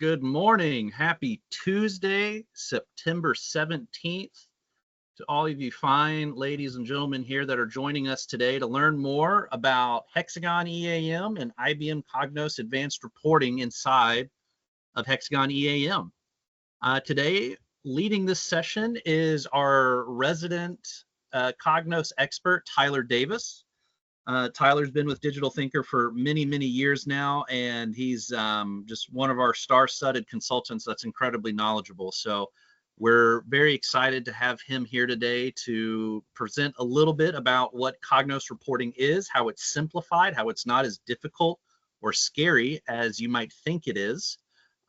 Good morning. Happy Tuesday, September 17th. To all of you fine ladies and gentlemen here that are joining us today to learn more about Hexagon EAM and IBM Cognos Advanced Reporting inside of Hexagon EAM. Today, leading this session is our resident Cognos expert, Tyler Davis. Tyler's been with Digital Thinker for many, many years now, and he's just one of our star-studded consultants that's incredibly knowledgeable. So we're very excited to have him here today to present a little bit about what Cognos reporting is, how it's simplified, how it's not as difficult or scary as you might think it is.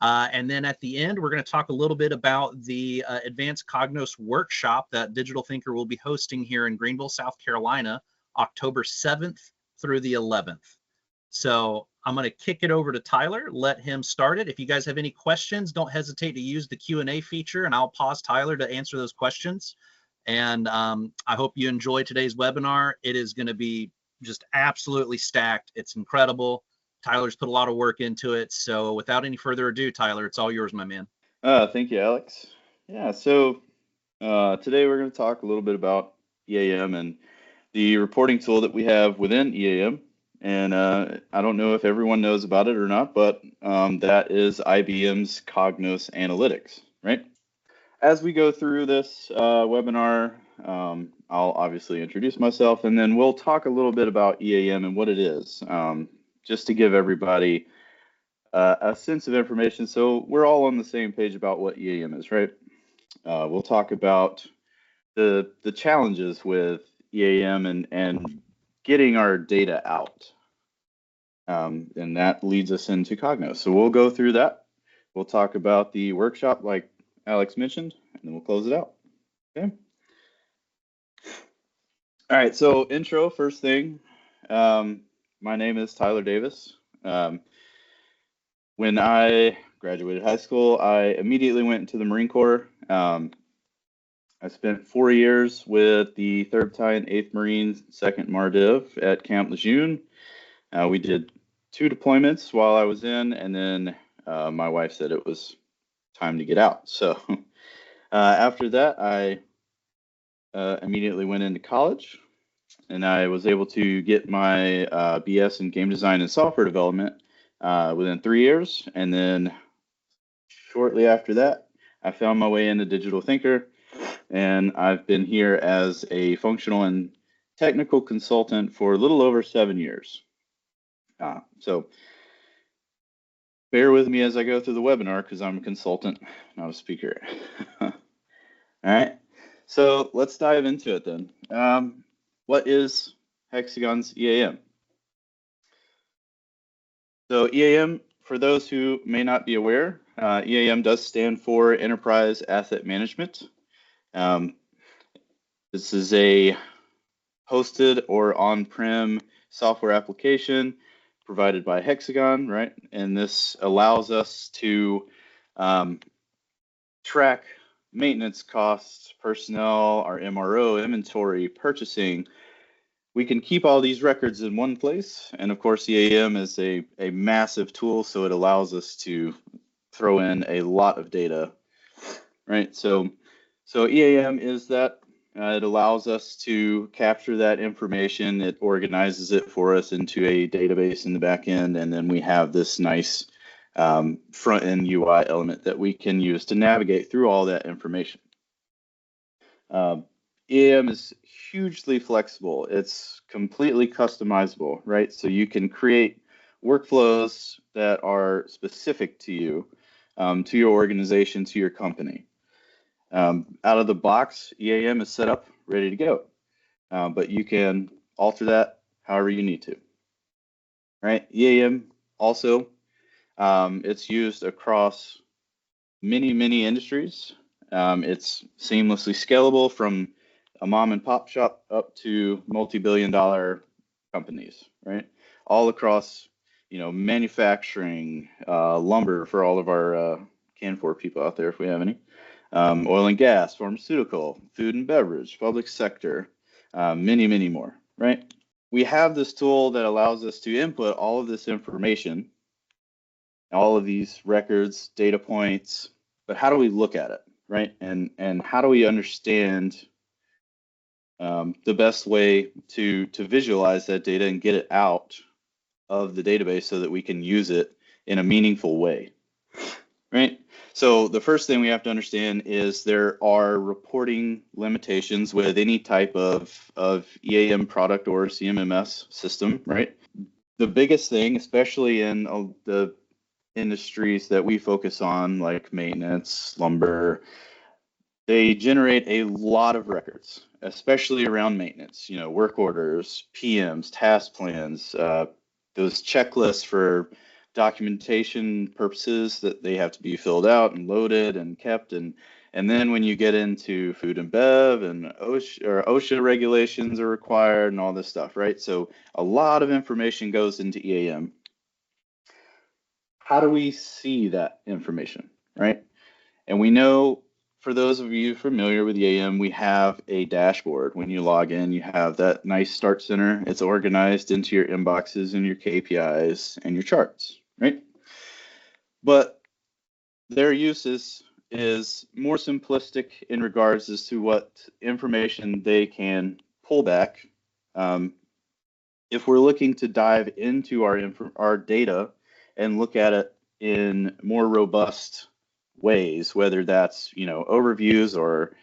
And then at the end, we're going to talk a little bit about the Advanced Cognos workshop that Digital Thinker will be hosting here in Greenville, South Carolina, October 7th through the 11th. So I'm going to kick it over to Tyler, let him start it. If you guys have any questions, don't hesitate to use the Q&A feature, and I'll pause Tyler to answer those questions. And I hope you enjoy today's webinar. It is going to be just absolutely stacked. It's incredible. Tyler's put a lot of work into it. So without any further ado, Tyler, it's all yours, my man. Thank you, Alex. Yeah, so today we're going to talk a little bit about EAM and the reporting tool that we have within EAM. And I don't know if everyone knows about it or not, but that is IBM's Cognos Analytics, right? As we go through this webinar, I'll obviously introduce myself, and then we'll talk a little bit about EAM and what it is, just to give everybody a sense of information so we're all on the same page about what EAM is, right? We'll talk about the challenges with EAM and getting our data out. And that leads us into Cognos. So we'll go through that. We'll talk about the workshop like Alex mentioned, and then we'll close it out. Okay. All right, so intro, first thing. My name is Tyler Davis. When I graduated high school, I immediately went into the Marine Corps. I spent 4 years with the 3rd Battalion, 8th Marine, 2nd MARDIV at Camp Lejeune. We did 2 deployments while I was in, and then my wife said it was time to get out. So after that, I immediately went into college, and I was able to get my BS in game design and software development within 3 years. And then shortly after that, I found my way into Digital Thinker. And I've been here as a functional and technical consultant for a little over 7 years. So bear with me as I go through the webinar because I'm a consultant, not a speaker. All right, so let's dive into it then. What is Hexagon's EAM? So EAM, for those who may not be aware, EAM does stand for Enterprise Asset Management. This is a hosted or on-prem software application provided by Hexagon, right? And this allows us to track maintenance costs, personnel, our MRO, inventory, purchasing. We can keep all these records in one place. And of course, EAM is a massive tool, so it allows us to throw in a lot of data, right? So EAM is that. It allows us to capture that information. It organizes it for us into a database in the back end, and then we have this nice front end UI element that we can use to navigate through all that information. EAM is hugely flexible. It's completely customizable, right? So you can create workflows that are specific to you, to your organization, to your company. Out of the box, EAM is set up, ready to go, but you can alter that however you need to. Right? EAM also, it's used across many industries. It's seamlessly scalable from a mom and pop shop up to multi-billion-dollar companies, right? All across, manufacturing, lumber for all of our Canfor people out there, if we have any. Oil and gas, pharmaceutical, food and beverage, public sector, many more, right? We have this tool that allows us to input all of this information all of these records, data points, but how do we look at it, right? And how do we understand the best way to visualize that data and get it out of the database so that we can use it in a meaningful way, right? So the first thing we have to understand is there are reporting limitations with any type of EAM product or CMMS system, right? The biggest thing, especially in the industries that we focus on, like maintenance, lumber, they generate a lot of records, especially around maintenance, work orders, PMs, task plans, those checklists for documentation purposes that they have to be filled out and loaded and kept. And then when you get into food and bev and OSHA regulations are required and all this stuff, right? So a lot of information goes into EAM. How do we see that information, right? And we know, for those of you familiar with EAM, we have a dashboard. When you log in, you have that nice start center. It's organized into your inboxes and your KPIs and your charts, right? But their use is more simplistic in regards as to what information they can pull back. If we're looking to dive into our data and look at it in more robust ways, whether that's overviews or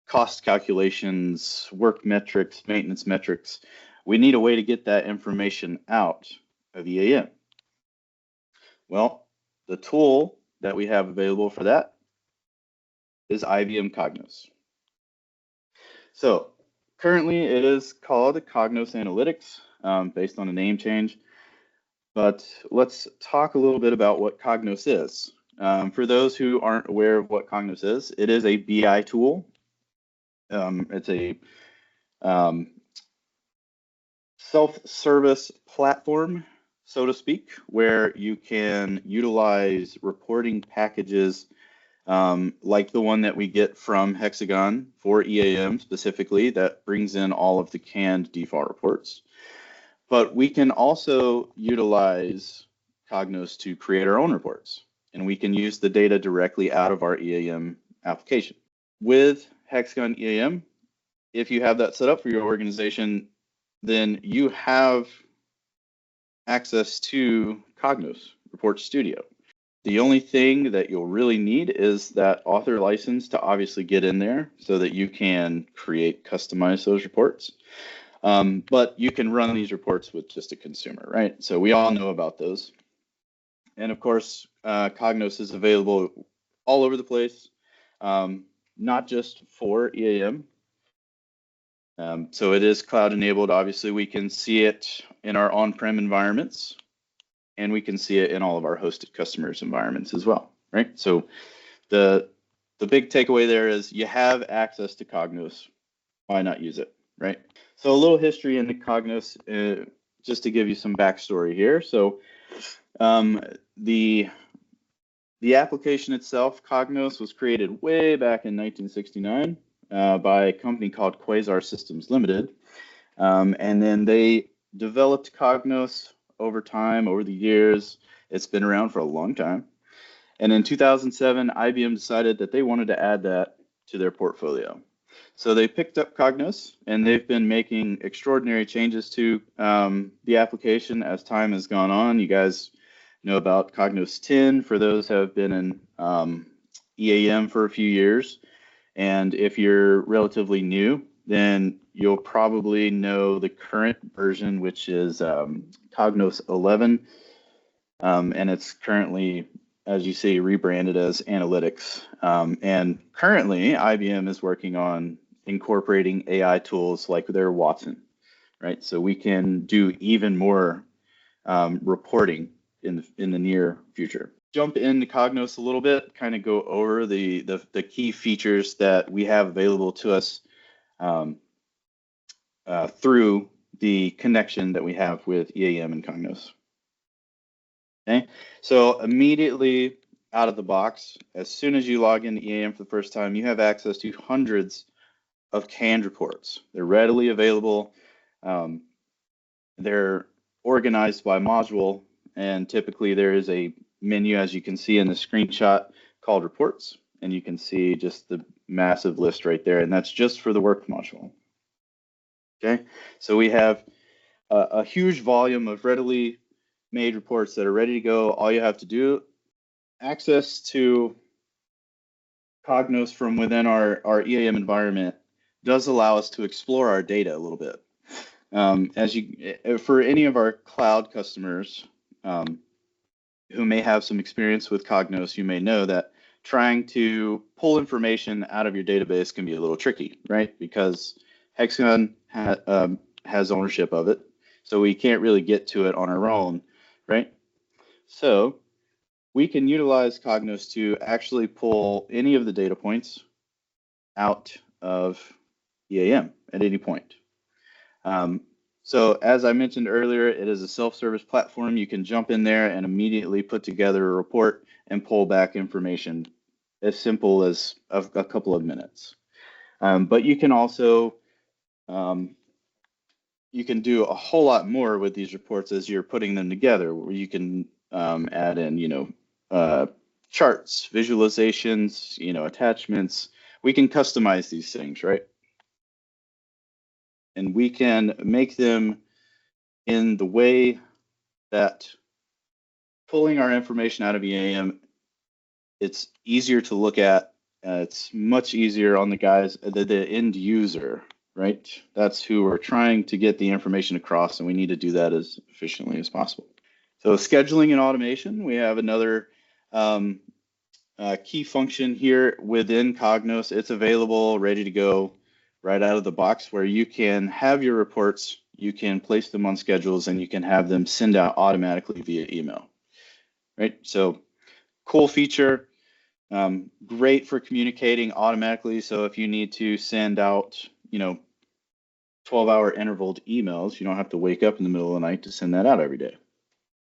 cost calculations, work metrics, maintenance metrics, we need a way to get that information out of EAM. Well, the tool that we have available for that is IBM Cognos. So currently it is called Cognos Analytics, based on a name change. But let's talk a little bit about what Cognos is. For those who aren't aware of what Cognos is, it is a BI tool. It's a self-service platform, so to speak, where you can utilize reporting packages like the one that we get from Hexagon for EAM specifically, that brings in all of the canned default reports. But we can also utilize Cognos to create our own reports, and we can use the data directly out of our EAM application. With Hexagon EAM, if you have that set up for your organization, then you have access to Cognos Report Studio. The only thing that you'll really need is that author license to obviously get in there so that you can customize those reports. But you can run these reports with just a consumer, right? So we all know about those. And of course, Cognos is available all over the place, not just for EAM. So it is cloud enabled. Obviously, we can see it in our on-prem environments, and we can see it in all of our hosted customers' environments as well, right? So the big takeaway there is you have access to Cognos. Why not use it, right? So a little history into Cognos, just to give you some backstory here. So the application itself, Cognos, was created way back in 1969 by a company called Quasar Systems Limited. And then they developed Cognos over time, over the years. It's been around for a long time. And in 2007, IBM decided that they wanted to add that to their portfolio. So they picked up Cognos, and they've been making extraordinary changes to the application as time has gone on. You guys know about Cognos 10 for those who have been in EAM for a few years. And if you're relatively new, then you'll probably know the current version, which is Cognos 11. And it's currently, as you see, rebranded as Analytics. And currently, IBM is working on incorporating AI tools like their Watson, right? So we can do even more reporting in the near future. Jump into Cognos a little bit, kind of go over the key features that we have available to us through the connection that we have with EAM and Cognos. Okay, so immediately out of the box, as soon as you log into EAM for the first time, you have access to hundreds of canned reports. They're readily available. They're organized by module, and typically there is a menu, as you can see in the screenshot, called Reports, and you can see just the massive list right there, and that's just for the work module. Okay, so we have a huge volume of readily made reports that are ready to go. All you have to do, access to Cognos from within our EAM environment does allow us to explore our data a little bit. For any of our cloud customers who may have some experience with Cognos, you may know that trying to pull information out of your database can be a little tricky, right? Because Hexagon has ownership of it, so we can't really get to it on our own, right? So we can utilize Cognos to actually pull any of the data points out of EAM at any point. So as I mentioned earlier, it is a self-service platform. You can jump in there and immediately put together a report and pull back information as simple as a couple of minutes. But you can also you can do a whole lot more with these reports as you're putting them together, where you can add in, charts, visualizations, attachments. We can customize these things, right? And we can make them in the way that pulling our information out of EAM, it's easier to look at. It's much easier on the guys, the end user, right? That's who we're trying to get the information across, and we need to do that as efficiently as possible. So scheduling and automation, we have another key function here within Cognos. It's available, ready to go right out of the box, where you can have your reports, you can place them on schedules, and you can have them send out automatically via email, right? So cool feature, great for communicating automatically. So if you need to send out, 12-hour intervaled emails, you don't have to wake up in the middle of the night to send that out every day,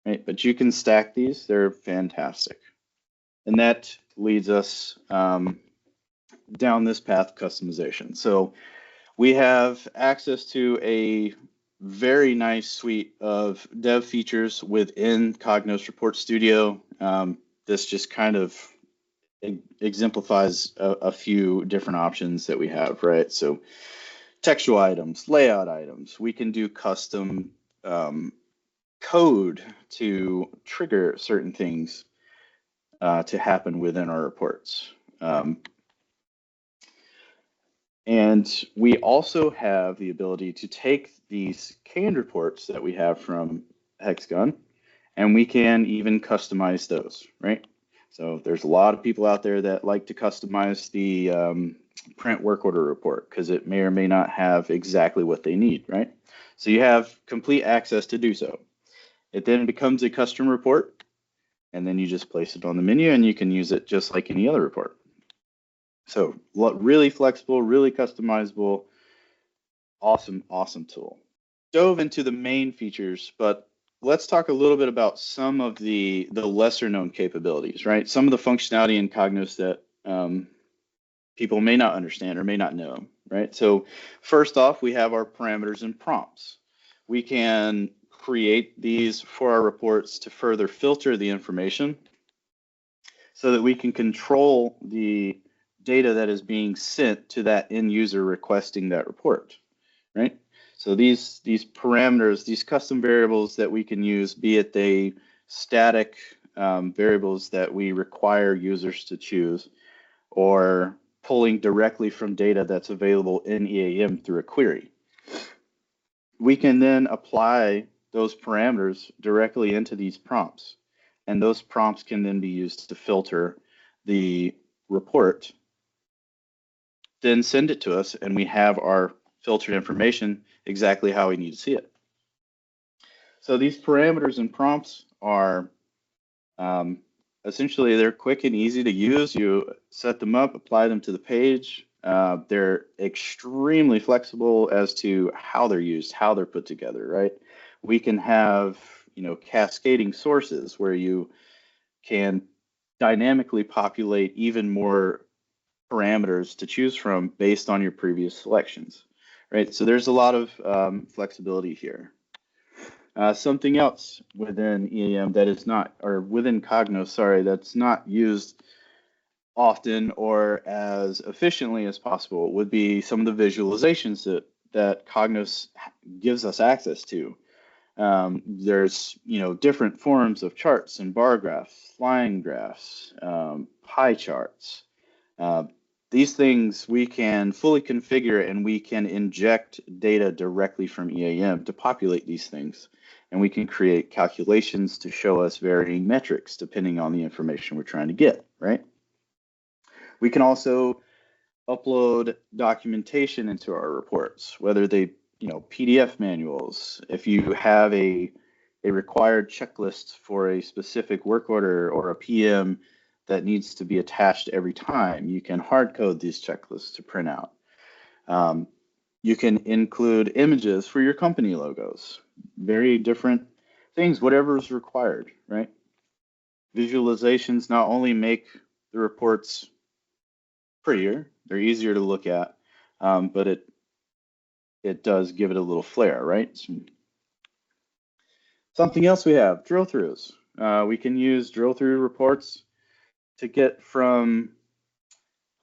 right? But you can stack these, they're fantastic. And that leads us down this path of customization. So we have access to a very nice suite of dev features within Cognos Report Studio. This just kind of exemplifies a few different options that we have, right? So textual items, layout items, we can do custom code to trigger certain things to happen within our reports. And we also have the ability to take these canned reports that we have from Hexagon, and we can even customize those, right? So there's a lot of people out there that like to customize the print work order report because it may or may not have exactly what they need, right? So you have complete access to do so. It then becomes a custom report, and then you just place it on the menu and you can use it just like any other report. So really flexible, really customizable, awesome tool. Dove into the main features, but let's talk a little bit about some of the lesser known capabilities, right? Some of the functionality in Cognos that people may not understand or may not know, right? So first off, we have our parameters and prompts. We can create these for our reports to further filter the information so that we can control the data that is being sent to that end user requesting that report, right? So these parameters, these custom variables that we can use, be it they static variables that we require users to choose, or pulling directly from data that's available in EAM through a query. We can then apply those parameters directly into these prompts, and those prompts can then be used to filter the report, then send it to us, and we have our filtered information exactly how we need to see it. So these parameters and prompts are essentially, they're quick and easy to use. You set them up, apply them to the page. They're extremely flexible as to how they're used, how they're put together, right? We can have, cascading sources where you can dynamically populate even more parameters to choose from based on your previous selections, right? So there's a lot of flexibility here. Something else within EAM that is not, or within Cognos, sorry, that's not used often or as efficiently as possible would be some of the visualizations that Cognos gives us access to. There's, different forms of charts and bar graphs, line graphs, pie charts. These things we can fully configure, and we can inject data directly from EAM to populate these things. And we can create calculations to show us varying metrics depending on the information we're trying to get, right? We can also upload documentation into our reports, whether they, PDF manuals. If you have a required checklist for a specific work order or a PM that needs to be attached every time, you can hard code these checklists to print out. You can include images for your company logos, very different things, whatever is required, right? Visualizations not only make the reports prettier, they're easier to look at, but it does give it a little flair, right? Something else we have, drill-throughs. We can use drill-through reports to get from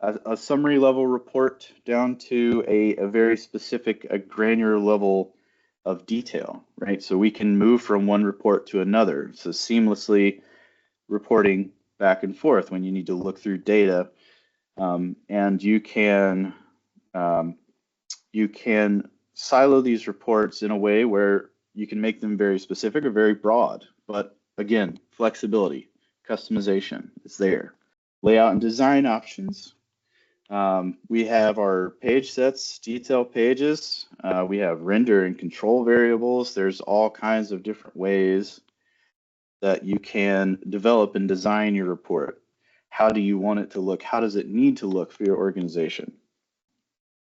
a summary level report down to a very specific, a granular level of detail, right? So we can move from one report to another. So seamlessly reporting back and forth when you need to look through data. And you can silo these reports in a way where you can make them very specific or very broad. But again, flexibility, customization is there. Layout and design options. We have our page sets, detail pages. We have render and control variables. There's all kinds of different ways that you can develop and design your report. How do you want it to look? How does it need to look for your organization?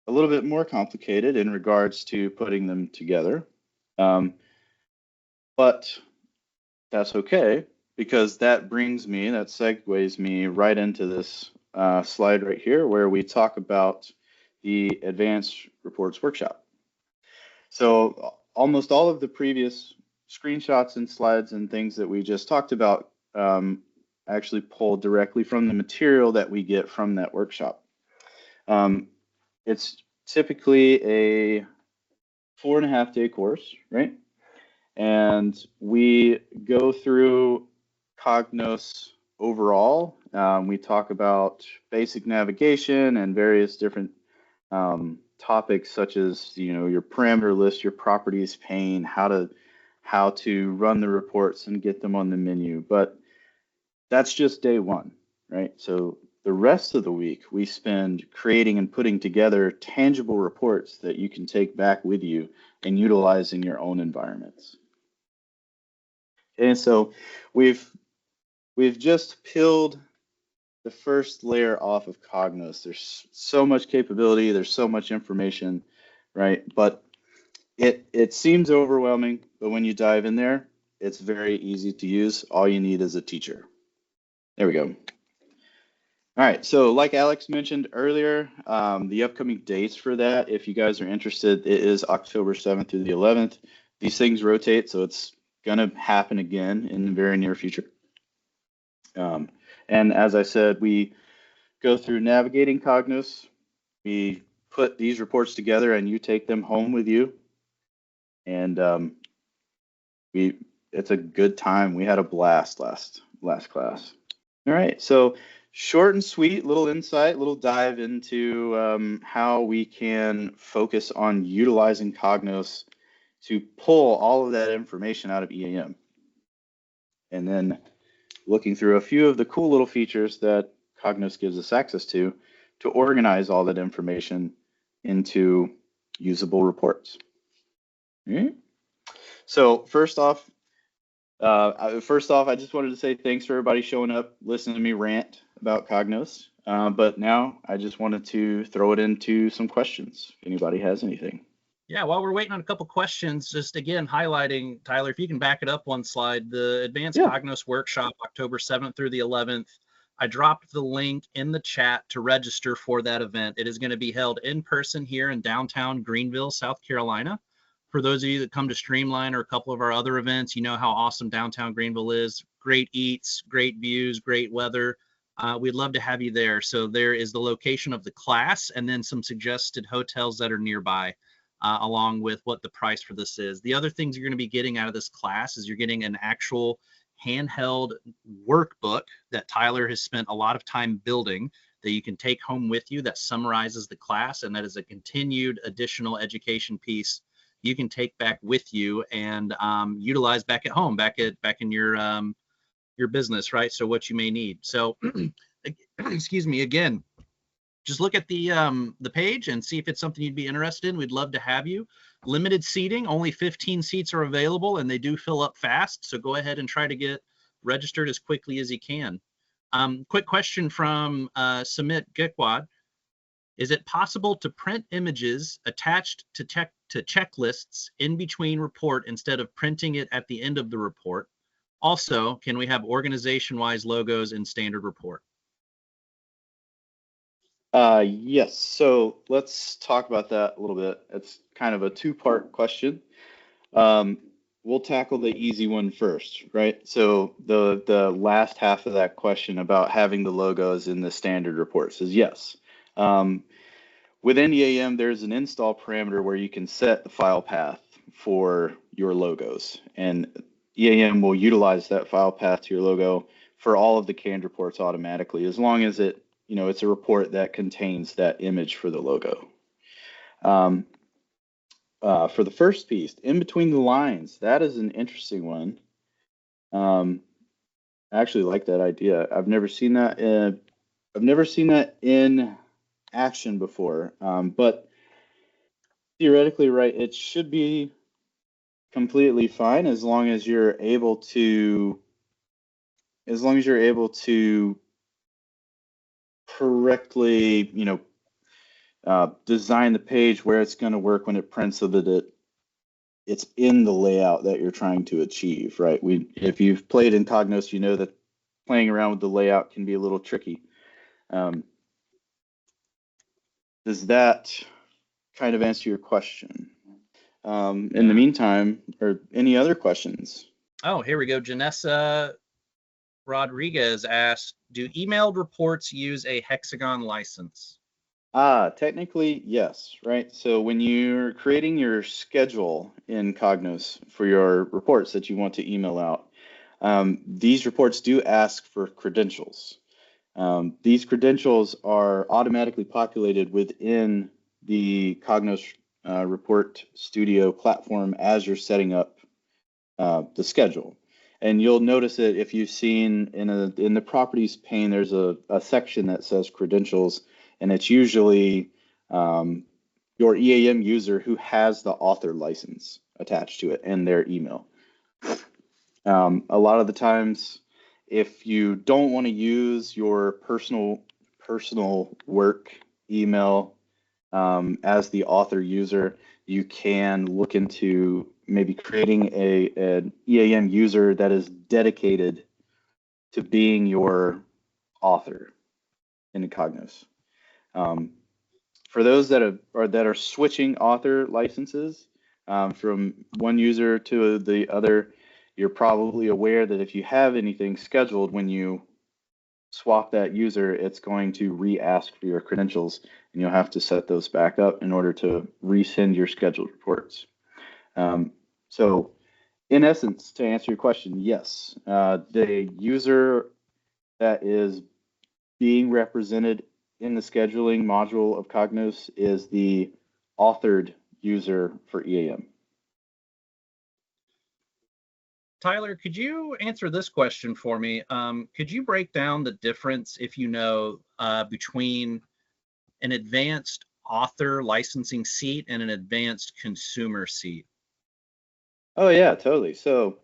A little bit more complicated in regards to putting them together, but that's okay, because that segues me right into this slide right here, where we talk about the Advanced Reports Workshop. So almost all of the previous screenshots and slides and things that we just talked about actually pulled directly from the material that we get from that workshop. It's typically a 4.5-day course, right? And we go through Cognos overall. We talk about basic navigation and various different topics, such as your parameter list, your properties pane, how to run the reports and get them on the menu. But that's just day one, right? So the rest of the week we spend creating and putting together tangible reports that you can take back with you and utilize in your own environments. And so we've just peeled the first layer off of Cognos. There's so much capability, there's so much information, right? But it seems overwhelming, but when you dive in there, it's very easy to use. All you need is a teacher. There we go. All right, so like Alex mentioned earlier, the upcoming dates for that, if you guys are interested, it is October 7th through the 11th. These things rotate, so it's gonna happen again in the very near future. And as I said, we go through navigating Cognos. We put these reports together and you take them home with you. And it's a good time. We had a blast last class. All right, so short and sweet, little insight, little dive into how we can focus on utilizing Cognos to pull all of that information out of EAM. And then looking through a few of the cool little features that Cognos gives us access to organize all that information into usable reports. Mm-hmm. So first off, I just wanted to say thanks for everybody showing up, listening to me rant about Cognos. But now I just wanted to throw it into some questions, if anybody has anything. Yeah, while we're waiting on a couple questions, just again highlighting, Tyler, if you can back it up one slide, the Advanced Cognos Workshop, October 7th through the 11th. I dropped the link in the chat to register for that event. It is going to be held in person here in downtown Greenville, South Carolina. For those of you that come to Streamline or a couple of our other events, you know how awesome downtown Greenville is. Great eats, great views, great weather. We'd love to have you there. So there is the location of the class and then some suggested hotels that are nearby, along with what the price for this is. The other things you're going to be getting out of this class is you're getting an actual handheld workbook that Tyler has spent a lot of time building that you can take home with you that summarizes the class, and that is a continued additional education piece you can take back with you and utilize back at home, back in your business, right? So what you may need. So excuse me, again, just look at the page and see if it's something you'd be interested in. We'd love to have you. Limited seating, only 15 seats are available, and they do fill up fast. So go ahead and try to get registered as quickly as you can. Quick question from Samit Gekwad. Is it possible to print images attached to checklists in between report instead of printing it at the end of the report? Also, can we have organization-wise logos in standard report? Yes, so let's talk about that a little bit. It's kind of a two-part question. We'll tackle the easy one first, right? So the last half of that question about having the logos in the standard report says yes. Within EAM, there's an install parameter where you can set the file path for your logos, and EAM will utilize that file path to your logo for all of the canned reports automatically, as long as it's a report that contains that image for the logo. For the first piece, in between the lines, that is an interesting one. I actually like that idea. I've never seen that in action before, but theoretically, right, it should be completely fine as long as you're able to correctly, design the page where it's going to work when it prints so that it's in the layout that you're trying to achieve, right? If you've played in Cognos, you know that playing around with the layout can be a little tricky. Does that kind of answer your question? In the meantime, or any other questions? Oh, here we go. Janessa Rodriguez asked, do emailed reports use a Hexagon license? Technically, yes, right? So when you're creating your schedule in Cognos for your reports that you want to email out, these reports do ask for credentials. These credentials are automatically populated within the Cognos Report Studio platform as you're setting up the schedule. And you'll notice that if you've seen in the properties pane, there's a section that says credentials, and it's usually your EAM user who has the author license attached to it and their email. A lot of the times, if you don't want to use your personal work email as the author user, you can look into maybe creating an EAM user that is dedicated to being your author in Cognos. For those that are switching author licenses from one user to the other, you're probably aware that if you have anything scheduled, when you swap that user, it's going to re-ask for your credentials, and you'll have to set those back up in order to resend your scheduled reports. So in essence, to answer your question, yes, the user that is being represented in the scheduling module of Cognos is the authored user for EAM. Tyler, could you answer this question for me? Could you break down the difference, if you know, between an advanced author licensing seat and an advanced consumer seat? Oh yeah, totally. So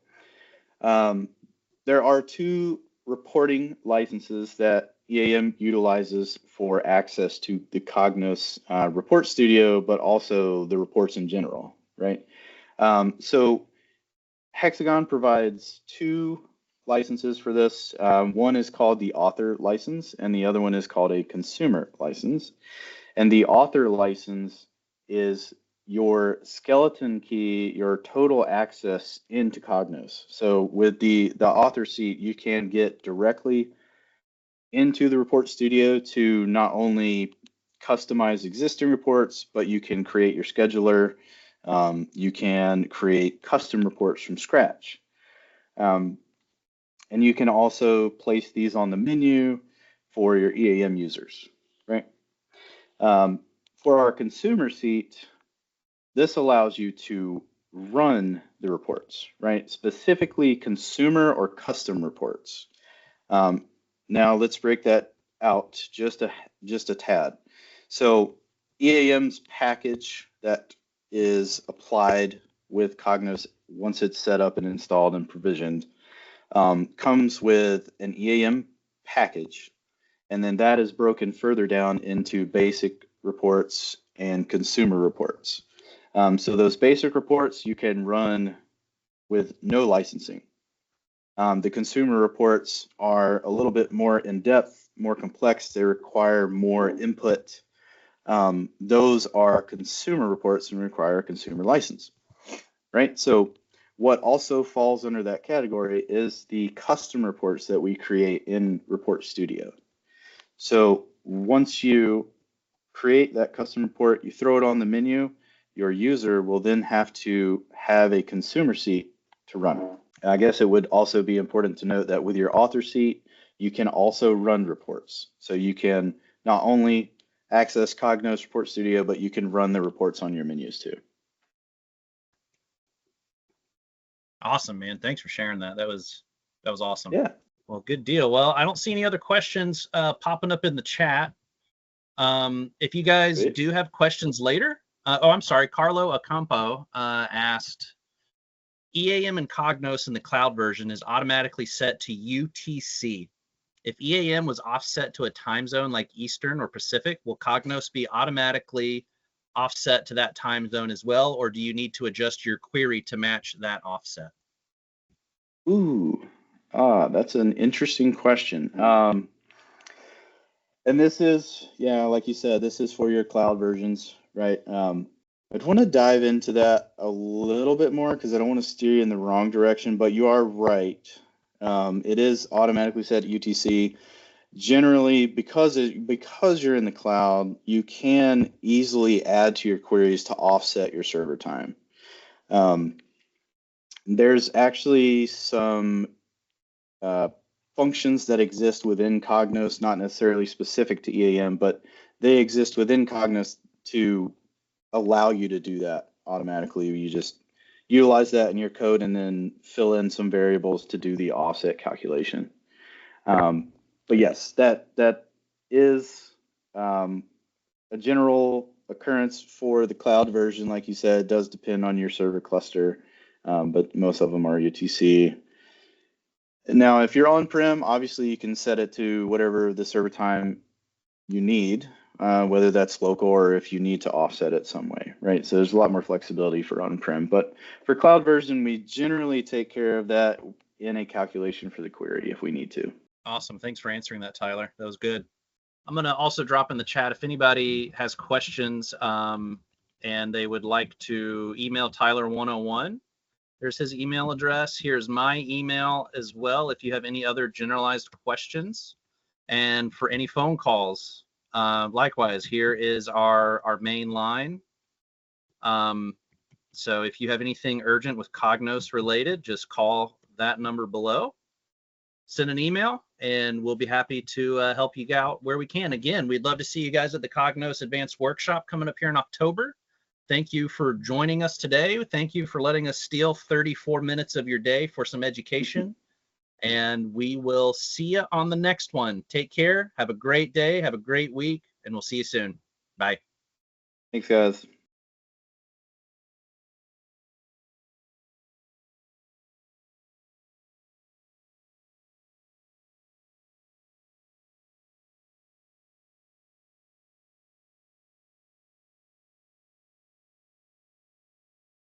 there are two reporting licenses that EAM utilizes for access to the Cognos Report Studio, but also the reports in general, right? So Hexagon provides two licenses for this. One is called the author license, and the other one is called a consumer license. And the author license is your skeleton key, your total access into Cognos. So with the author seat, you can get directly into the report studio to not only customize existing reports, but you can create your scheduler. You can create custom reports from scratch. And you can also place these on the menu for your EAM users, right? For our consumer seat, this allows you to run the reports, right? Specifically consumer or custom reports. Now let's break that out just a tad. So EAM's package that is applied with Cognos once it's set up and installed and provisioned comes with an EAM package, and then that is broken further down into basic reports and consumer reports. So those basic reports you can run with no licensing. The consumer reports are a little bit more in-depth, more complex. They require more input. Those are consumer reports and require a consumer license, right? So what also falls under that category is the custom reports that we create in Report Studio. So once you create that custom report, you throw it on the menu, your user will then have to have a consumer seat to run it. And I guess it would also be important to note that with your author seat, you can also run reports. So you can not only access Cognos Report Studio, but you can run the reports on your menus too. Awesome, man. Thanks for sharing that. That was awesome. Yeah. Well, good deal. Well, I don't see any other questions popping up in the chat. If you guys do have questions later, I'm sorry, Carlo Acampo asked, EAM and Cognos in the cloud version is automatically set to UTC. If EAM was offset to a time zone like Eastern or Pacific, will Cognos be automatically offset to that time zone as well, or do you need to adjust your query to match that offset? That's an interesting question. And this is, like you said, this is for your cloud versions, right? I'd want to dive into that a little bit more because I don't want to steer you in the wrong direction, but you are right. It is automatically set at UTC. Generally, because you're in the cloud, you can easily add to your queries to offset your server time. There's actually some functions that exist within Cognos, not necessarily specific to EAM, but they exist within Cognos to allow you to do that automatically. You just utilize that in your code and then fill in some variables to do the offset calculation. But yes, that is a general occurrence for the cloud version. Like you said, it does depend on your server cluster, but most of them are UTC. Now, if you're on-prem, obviously you can set it to whatever the server time you need, whether that's local or if you need to offset it some way, right? So there's a lot more flexibility for on-prem. But for cloud version, we generally take care of that in a calculation for the query if we need to. Awesome. Thanks for answering that, Tyler. That was good. I'm going to also drop in the chat if anybody has questions and they would like to email Tyler101. There's his email address. Here's my email as well if you have any other generalized questions. And for any phone calls, likewise, here is our main line. So if you have anything urgent with Cognos related, just call that number below. Send an email, and we'll be happy to help you out where we can. Again, we'd love to see you guys at the Cognos Advanced Workshop coming up here in October. Thank you for joining us today. Thank you for letting us steal 34 minutes of your day for some education. And we will see you on the next one. Take care. Have a great day. Have a great week. And we'll see you soon. Bye. Thanks, guys.